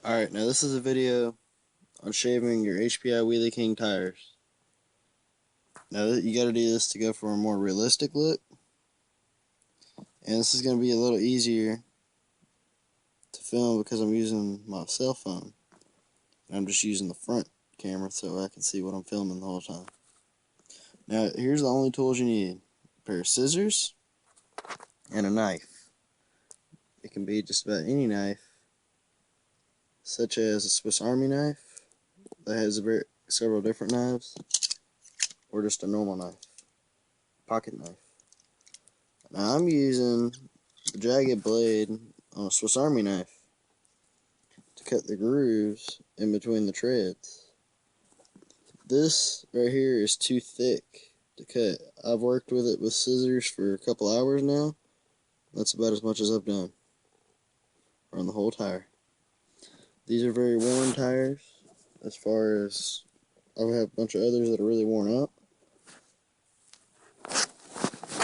Alright, now this is a video on shaving your HPI Wheelie King tires. Now you gotta do this to go for a more realistic look. And this is gonna be a little easier to film because I'm using my cell phone. And I'm just using the front camera so I can see what I'm filming the whole time. Now here's the only tools you need. A pair of scissors and a knife. It can be just about any knife, such as a Swiss Army knife that has several different knives, or just a normal knife, pocket knife. Now I'm using the jagged blade on a Swiss Army knife to cut the grooves in between the treads. This right here is too thick to cut. I've worked with it with scissors for a couple hours now. That's about as much as I've done on the whole tire. These are very worn tires, as far as I have a bunch of others that are really worn out.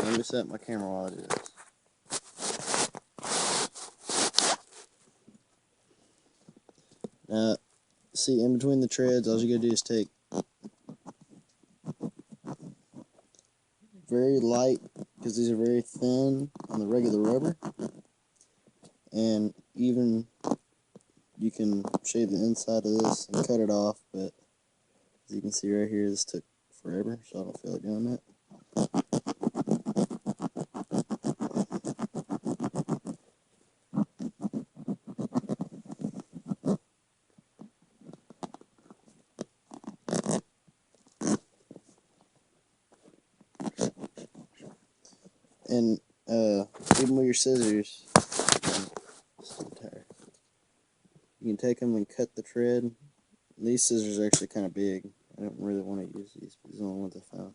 Let me set my camera while I do this. Now, see, in between the treads, all you gotta do is take very light, because these are very thin on the regular rubber, and even you can shave the inside of this and cut it off, but as you can see right here, this took forever, so I don't feel like doing that. And even with your scissors, you can take them and cut the tread. These scissors are actually kind of big. I don't really want to use these, but these are the only ones I found.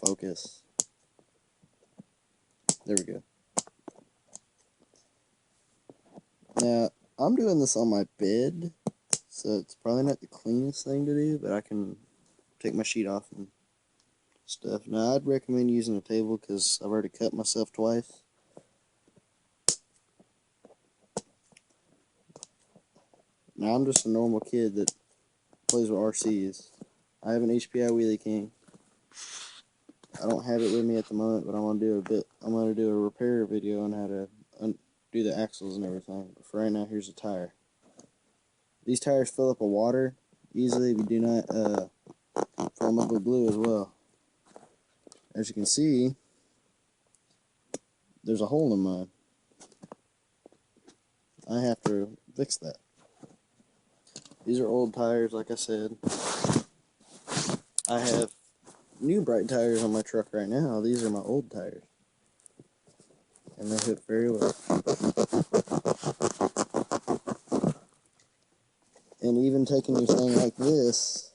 Focus. There we go. Now, I'm doing this on my bed, so it's probably not the cleanest thing to do, but I can take my sheet off and stuff. Now, I'd recommend using a table because I've already cut myself twice. Now, I'm just a normal kid that plays with RCs. I have an HPI Wheelie King. I don't have it with me at the moment, but I'm gonna do a repair video on how to undo the axles and everything. But for right now, here's a tire. These tires fill up with water easily if you do not fill them up with glue as well. As you can see, there's a hole in mine. I have to fix that. These are old tires, like I said. I have new bright tires on my truck right now. These are my old tires, and they fit very well. And even taking your thing like this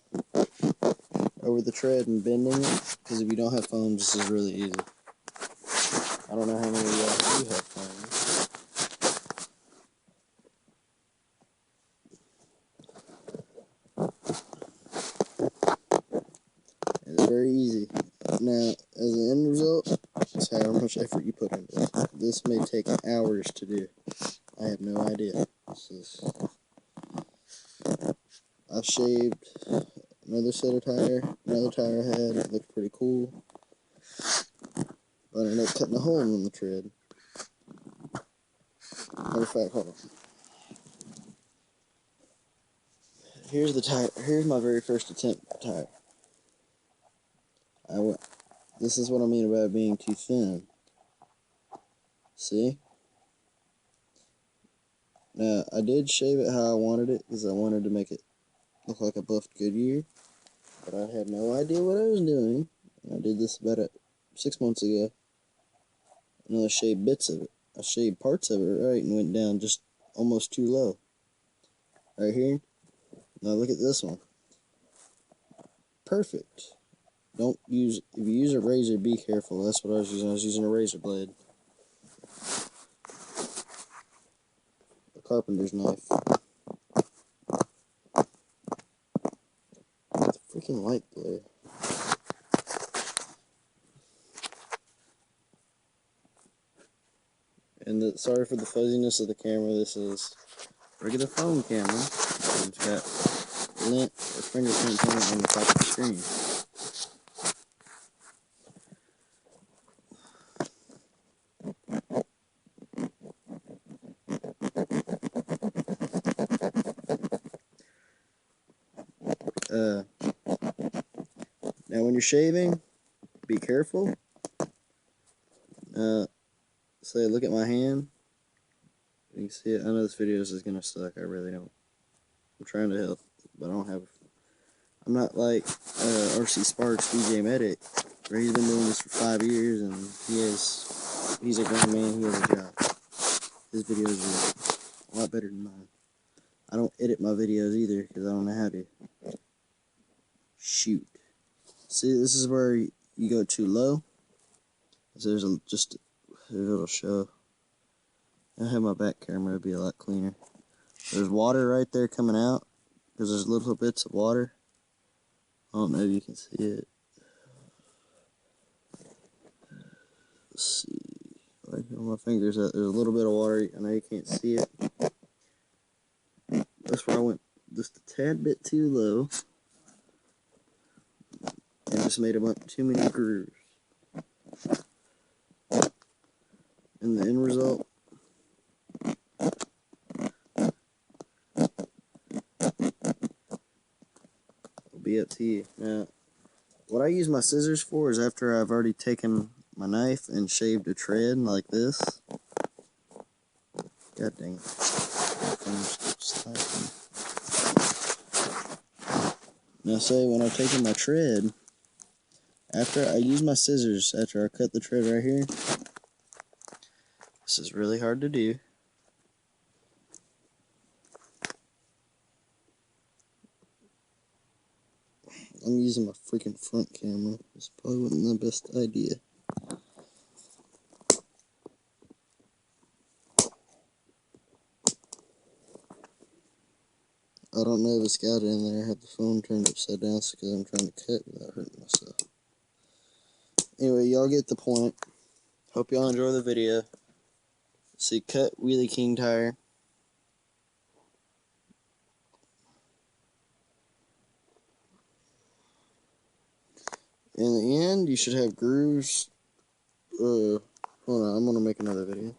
over the tread and bending it, because if you don't have foams, this is really easy. I don't know how many of y'all do have foams. It's very easy. Now, as an end result, it's how much effort you put into it. This may take hours to do. I have no idea. I shaved another set of tire. Another tire I had. It looked pretty cool. But I ended up cutting a hole in the tread. Matter of fact, hold on. Here's the tire. Here's my very first attempt tire. This is what I mean about being too thin. See? Now, I did shave it how I wanted it, because I wanted to make it look like a buffed Goodyear. But I had no idea what I was doing. I did this about 6 months ago. And I shaved bits of it. I shaved parts of it right and went down just almost too low. Right here. Now look at this one. Perfect. If you use a razor, be careful. That's what I was using. I was using a razor blade. A carpenter's knife. What the frick freaking light glare. And sorry for the fuzziness of the camera. This is regular phone camera. It's got lint or fingerprint paint on the top of the screen. Now when you're shaving, be careful. Say, look at my hand. You can see it. I know this video is gonna suck. I really don't. I'm trying to help, but I don't have. I'm not like RC Sparks, DJ Medic, where he's been doing this for 5 years and he's a grown man. He has a job. His videos are a lot better than mine. I don't edit my videos either because I don't know how to. Shoot. See, this is where you go too low. So there's just a little show. I have my back camera, it'd be a lot cleaner. There's water right there coming out because there's little bits of water. I don't know if you can see it. Let's see. Right here on my fingers, there's a little bit of water. I know you can't see it. That's where I went just a tad bit too low. And just made too many grooves. And the end result, will be up to you. Now, what I use my scissors for is after I've already taken my knife and shaved a tread like this. God dang it. Now say when I've taken my tread, after I use my scissors, after I cut the tread right here, this is really hard to do. I'm using my freaking front camera. This probably wasn't the best idea. I don't know if it's got it in there. I have the phone turned upside down because I'm trying to cut without hurting myself. Anyway, y'all get the point. Hope y'all enjoy the video. See, cut Wheelie King tire. In the end, you should have grooves. Hold on, I'm going to make another video.